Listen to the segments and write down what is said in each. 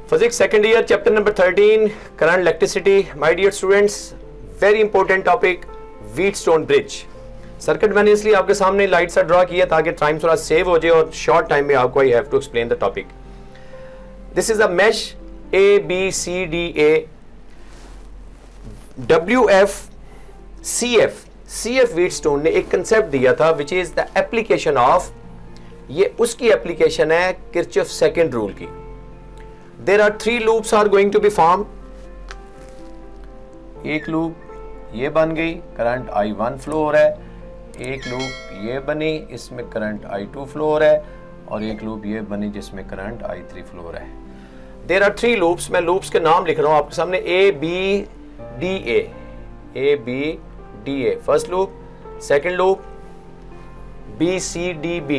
Physics second year chapter number 13 current electricity. My dear students, very important topic, Wheatstone bridge. Circuit मैंने इसलिए आपके सामने light सा draw किया ताकि टाइम थोड़ा सेव हो जाए और शॉर्ट टाइम में आपको I have to explain the topic. This is a mesh A B C D A W F C F Wheatstone ने एक कंसेप्ट दिया था which is the application of, ये उसकी एप्लीकेशन है किरचॉफ सेकंड रूल की. There are three loops are going to be formed. एक loop ये बन गई, करंट I1 फ्लो हो रहा है. एक लूप ये बनी, इसमें करंट I2 फ्लो हो रहा है. और एक लूप ये बनी जिसमें करंट I3 फ्लो हो रहा है. There are three loops. मैं लूप्स के नाम लिख रहा हूं आपके सामने. A B D A first loop, second loop B C D B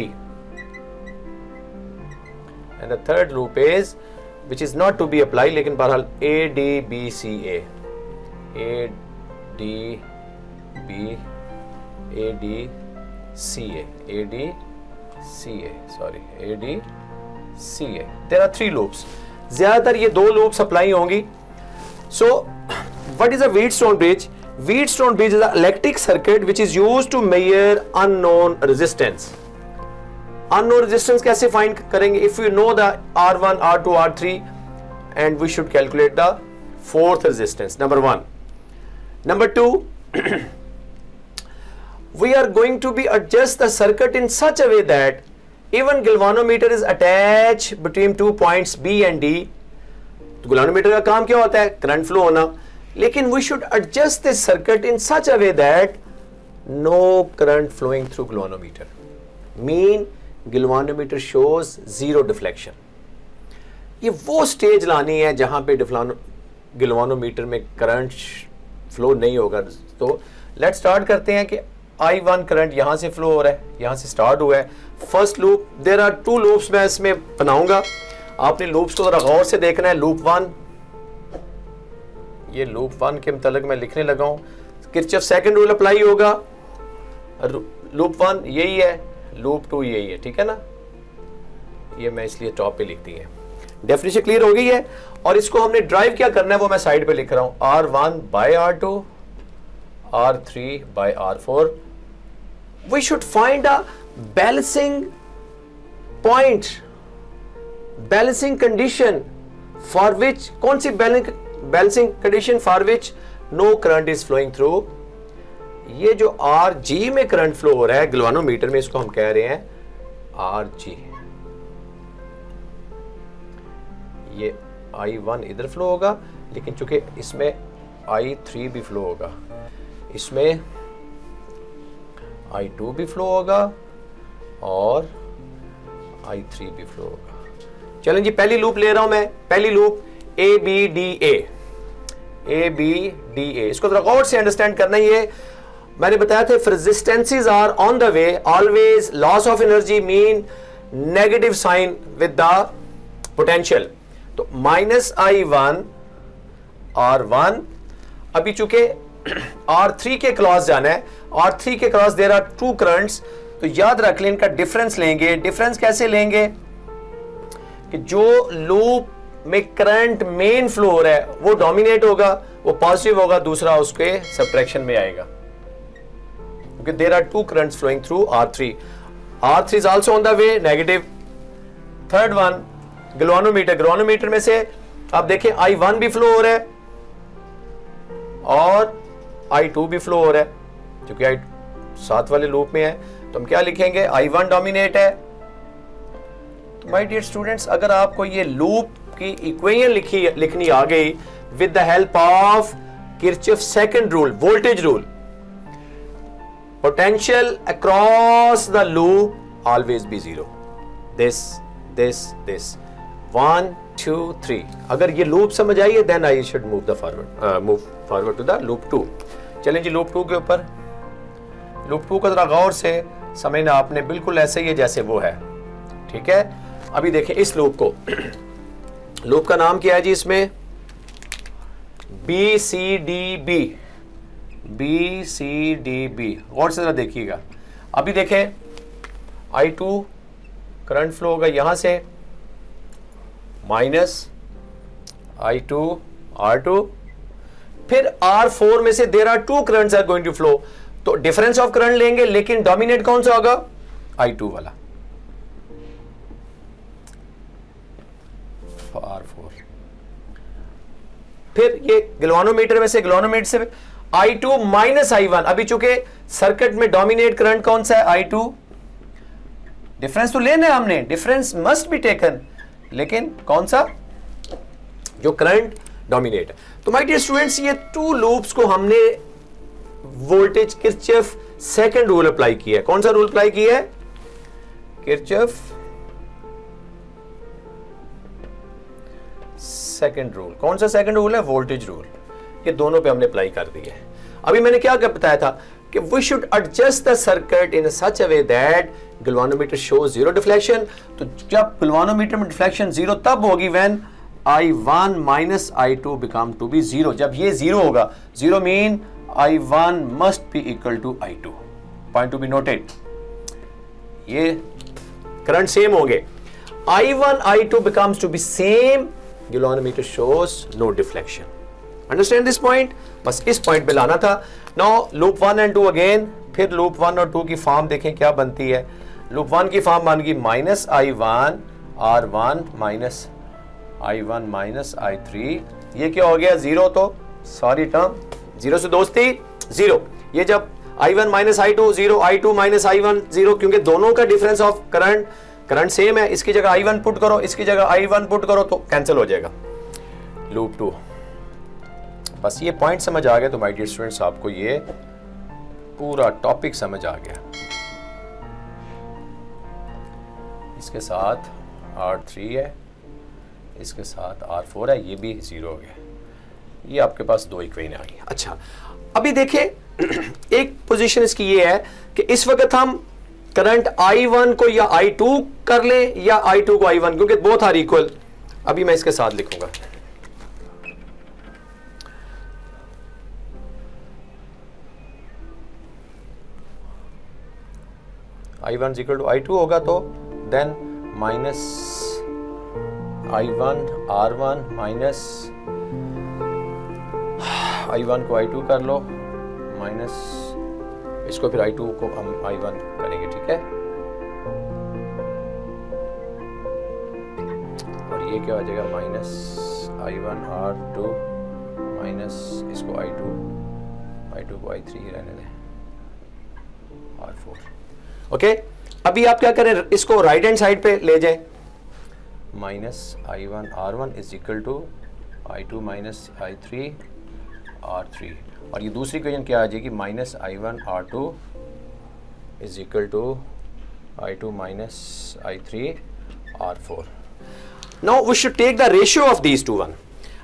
and the third loop is which is not to be applied, लेकिन बहरहाल A D B C A there are three loops. ज्यादातर ये दो loops apply होंगी. So what is a Wheatstone bridge? Wheatstone bridge is an electric circuit which is used to measure unknown resistance. Unknown resistance कैसे find करेंगे? If you know the R1, R2, R3 and we should calculate the fourth resistance, number one. Number two, we are going to be adjust the circuit in such a way that even galvanometer is attached between two points B and D. तो galvanometer का काम क्या होता है? Current flow होना. लेकिन we should adjust this circuit in such a way that no current flowing through galvanometer. Mean galvanometer shows zero deflection. ये वो स्टेज लानी है जहां पे galvanometer में करंट फ्लो नहीं होगा. तो लेट्स स्टार्ट करते हैं कि I1 करंट यहां से फ्लो हो रहा है, यहां से स्टार्ट हुआ है. First loop, there are two loops मैं इसमें बनाऊंगा. आपने लूप्स को जरा गौर से देखना है. लूप 1, ये लूप 1 के मुतालिक मैं लिखने लगा हूं. किरचॉफ सेकंड रूल अप्लाई होगा. लूप 1 यही है, लूप 2 यही है, ठीक है ना. ये मैं इसलिए टॉप पे लिख दी है. डेफिनेशन क्लियर हो गई है. और इसको हमने ड्राइव क्या करना है वो मैं साइड पे लिख रहा हूं. R1 by R2, R3 by R4. We should find a balancing point, balancing condition for which, कौन सी balancing condition for which no current is flowing through. ये जो RG में करंट फ्लो हो रहा है गैल्वानोमीटर में, इसको हम कह रहे हैं RG. ये I1 इधर फ्लो होगा, लेकिन चूंकि इसमें I3 भी फ्लो होगा, इसमें I2 भी फ्लो होगा और I3 भी फ्लो होगा. चलें जी, पहली लूप ले रहा हूं मैं. पहली लूप ABDA. इसको थोड़ा गौर से अंडरस्टैंड करना ही है. मैंने बताया था, if resistances are on the way, always loss of energy mean negative sign with the potential. तो -I1 R1. अभी चूंकि R3 के क्रॉस जाना है, R3 के cross there are two currents. तो याद रख लें, इनका डिफरेंस लेंगे. डिफरेंस कैसे लेंगे कि जो लूप में करंट मेन फ्लो हो रहा है वो डोमिनेट होगा, वो पॉजिटिव होगा, दूसरा उसके सब्ट्रैक्शन में आएगा. Okay, there are two currents flowing through R3. R3 is also on the way, negative. Third one, galvanometer में से आप देखें I1 भी फ्लो हो रहा है और I2 भी फ्लो हो रहा है, क्योंकि I साथ वाले लूप में है. तो हम क्या लिखेंगे? I1 डोमिनेट है. तो माय डियर स्टूडेंट्स, अगर आपको ये लूप की इक्वेशन लिखनी आ गई with the help of Kirchhoff second rule, voltage rule, potential across the loop always be zero. This 1 2 3. अगर ये लूप समझ आइए then I should move forward to the loop 2. चलें जी, लूप 2 के ऊपर. लूप 2 को जरा गौर से समझना आपने, बिल्कुल ऐसे ही है जैसे वो है, ठीक है. अभी देखें इस लूप को. लूप का नाम क्या है जी? इसमें BCDB. और से जरा देखिएगा. अभी देखें I2 करंट फ्लो होगा यहां से माइनस I2 R2, फिर R4 में से there are 2 currents are going to flow, तो डिफरेंस ऑफ करंट लेंगे, लेकिन डोमिनेट कौन सा होगा? I2 वाला। R4, फिर ये गैल्वानोमीटर में से, गैल्वानोमीटर से I2 माइनस I1, अभी चूंकि सर्किट में डोमिनेट करंट कौन सा है? I2। डिफरेंस तो लेना है हमने, डिफरेंस मस्ट बी टेकन, लेकिन कौन सा? जो करंट डोमिनेट है। तो माय डियर स्टूडेंट्स, ये 2 लूप्स को हमने voltage Kirchhoff second rule apply किया है। कौन सा रूल अप्लाई किया है? Kirchhoff second rule. कौन सा सेकंड रूल है? Voltage rule. ये दोनों पे हमने अप्लाई कर दिया है। अभी मैंने क्या बताया था कि we should adjust the circuit in such a way that galvanometer shows zero deflection. तो जब गैल्वानोमीटर में डिफ्लेक्शन जीरो तब होगी when I1 minus I2 become to be zero. जब ये जीरो होगा, zero mean I1 must be equal to I2। Point to be noted, ये current same होंगे। I1 I2 becomes to be same, galvanometer shows no deflection. Understand this point? बस इस point पे लाना था। नाउ लूप 1 एंड 2 अगेन, फिर loop 1 और 2 की फॉर्म देखें क्या बनती है। लूप 1 की फॉर्म बन गई minus I1 R1 minus I1 minus I3। ये क्या हो गया? जीरो। तो सॉरी टर्म, जीरो से दोस्ती जीरो। ये जब I1 minus I2 zero, I2 minus I1 zero, क्योंकि दोनों का डिफरेंस ऑफ करंट सेम है। इसकी जगह I1 पुट करो, इसकी जगह I1 पुट करो तो कैंसिल हो जाएगा। लूप 2, बस ये पॉइंट समझ आ गया तो माय डियर स्टूडेंट्स आपको ये पूरा टॉपिक समझ आ गया। इसके साथ R3 है, इसके साथ R4 है, ये भी जीरो हो गया। ये आपके पास 2 इक्वेशन आ गई। अच्छा, अभी देखिए एक पोजीशन इसकी ये है कि इस वक्त हम करंट I1 को या I2 कर लें या I2 को I1, क्योंकि बोथ आर इक्वल। अभी मैं इसके साथ लिखूंगा I1 इक्वल टू I2 होगा, तो then minus I1 R1 minus I1 को I2 कर लो, माइनस इसको फिर I2 को हम I1 करेंगे, ठीक है। और ये क्या हो जाएगा? माइनस I1 R2 माइनस इसको I2 को I3 ही रहने दें, R4। ओके, अभी आप क्या करें? इसको राइट हैंड साइड पे ले जाएं। Minus I1 R1 is equal to I2 minus I3 R3, और ये दूसरी इक्वेशन क्या आ जाएगी? Minus I1 R2 is equal to I2 minus I3 R4। Now we should take the ratio of these two one.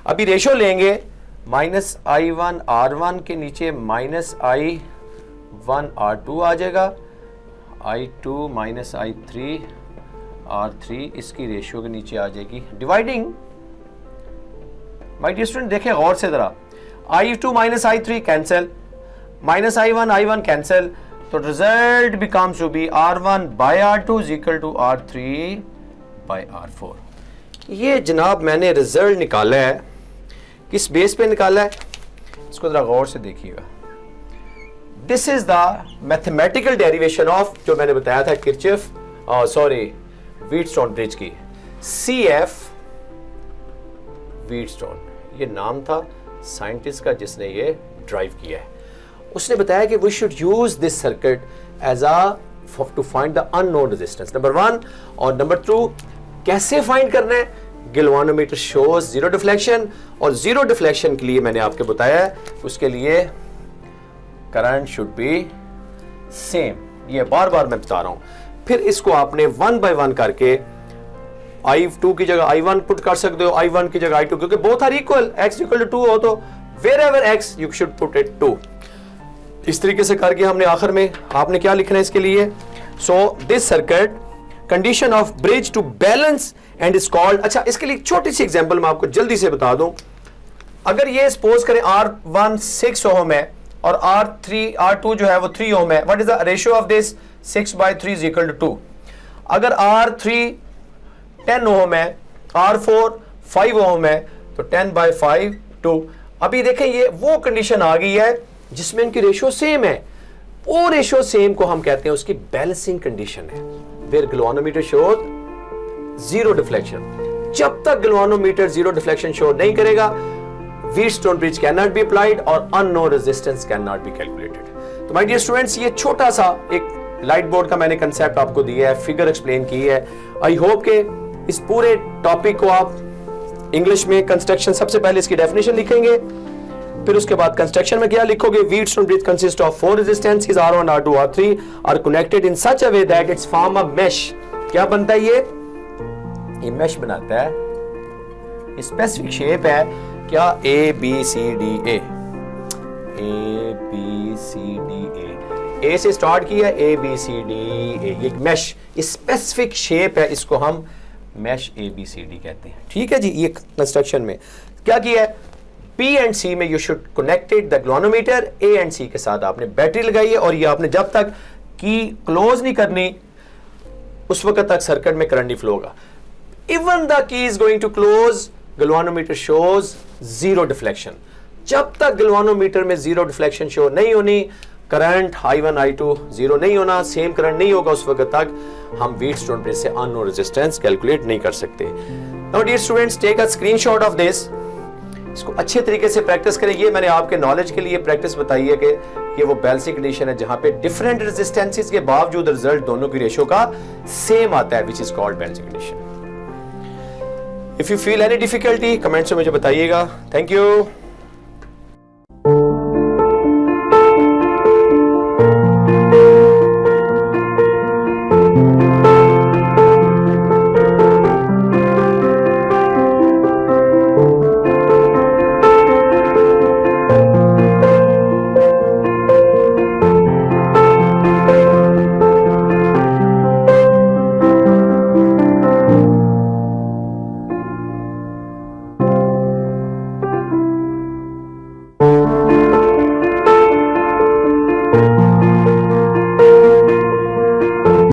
अभी ratio लेंगे, minus I1 R1 के नीचे माइनस I1 R2 आ जाएगा, I2 माइनस I3 R3 इसकी ratio के नीचे आ जाएगी, dividing. My dear student देखें गौर से जरा, I2 minus I3 cancel, minus I1 cancel, तो result becomes to be R1 by R2 is equal to R3 by R4। ये जनाब मैंने रिजल्ट निकाला है, किस बेस पे निकाला है? इसको जरा गौर से देखिएगा। This is the mathematical derivation of, जो मैंने बताया था किरचॉफ व्हीटस्टोन ब्रिज की, CF व्हीटस्टोन, ये नाम था साइंटिस्ट का जिसने ये ड्राइव किया है। उसने बताया कि we should use this circuit as to find the unknown resistance, number 1, और नंबर 2 कैसे फाइंड करना है? गैल्वानोमीटर शोज जीरो डिफ्लेक्शन, और जीरो डिफ्लेक्शन के लिए मैंने आपको बताया है उसके लिए करंट शुड बी सेम। ये बार बार मैं बता रहा हूं। फिर इसको आपने 1 बाय 1 करके I2 की जगह I1 पुट कर सकते हो, I1 की जगह I2, क्योंकि both are equal, x equal to 2 हो तो wherever x you should put it 2। इस तरीके से करके हमने आखिर में आपने क्या लिखना है इसके लिए? So this circuit condition of bridge to balance and is called. अच्छा, इसके लिए छोटी सी एग्जांपल मैं आपको जल्दी से बता दूं। अगर ये सपोज करें R1 6 ओम है और R2 जो है वो 3 ओम है, what is the ratio of this? 6 by 3 is equal to 2। अगर R3 10 ओम है, R4 5 ओम है, तो 10/5 2। अभी देखें ये वो कंडीशन आ गई है जिसमें इनकी रेशियो सेम है, वो रेशियो सेम को हम कहते हैं उसकी बैलेंसिंग कंडीशन है, where galvanometer shows zero deflection. जब तक गैल्वेनोमीटर जीरो डिफ्लेक्शन शो नहीं करेगा, Wheatstone bridge can not be applied और unknown resistance can not be calculated. तो माय डियर स्टूडेंट्स, ये छोटा सा एक लाइट बोर्ड का मैंने कंसेप्ट आपको दिया है, फिगर एक्सप्लेन की है। आई होप के इस पूरे टॉपिक को आप इंग्लिश में कंस्ट्रक्शन, सबसे पहले इसकी डेफिनेशन लिखेंगे, फिर उसके बाद कंस्ट्रक्शन में क्या लिखोगे, Wheatstone bridge consist of 4 resistances R1 R2 R3 are connected in such a way that its form a mesh. क्या बनता है ये मेश बनाता है, स्पेसिफिक शेप है क्या, ABCDA, ए से स्टार्ट किया ABCDA, ये मेश स्पेसिफिक शेप है, इसको हम मेश ABCD कहते हैं। ठीक है जी। ये कंस्ट्रक्शन में क्या किया है, B एंड C में you should connected the galvanometer, A and C के साथ आपने बैटरी लगाई है और ये आपने जब तक की क्लोज नहीं करनी उस वक्त तक सर्किट में करंट नहीं फ्लो होगा। Even the key is going to close, galvanometer shows zero deflection. जब तक गैल्वेनोमीटर में जीरो डिफ्लेक्शन शो नहीं होनी, करंट I1 I2 जीरो नहीं होना, सेम करंट नहीं होगा, उस वक्त तक हम व्हीटस्टोन ब्रिज से अननोन रेजिस्टेंस कैलकुलेट नहीं कर सकते। Now dear students, take a screenshot of this, इसको अच्छे तरीके से प्रैक्टिस करें। ये मैंने आपके नॉलेज के लिए प्रैक्टिस बताई है कि ये वो बैलेंसिंग कंडीशन है जहां पे डिफरेंट रेजिस्टेंसेस के बावजूद रिजल्ट दोनों की रेशियो का सेम आता है, which is called balancing condition. If you feel any difficulty comments में मुझे बताइएगा। Thank you.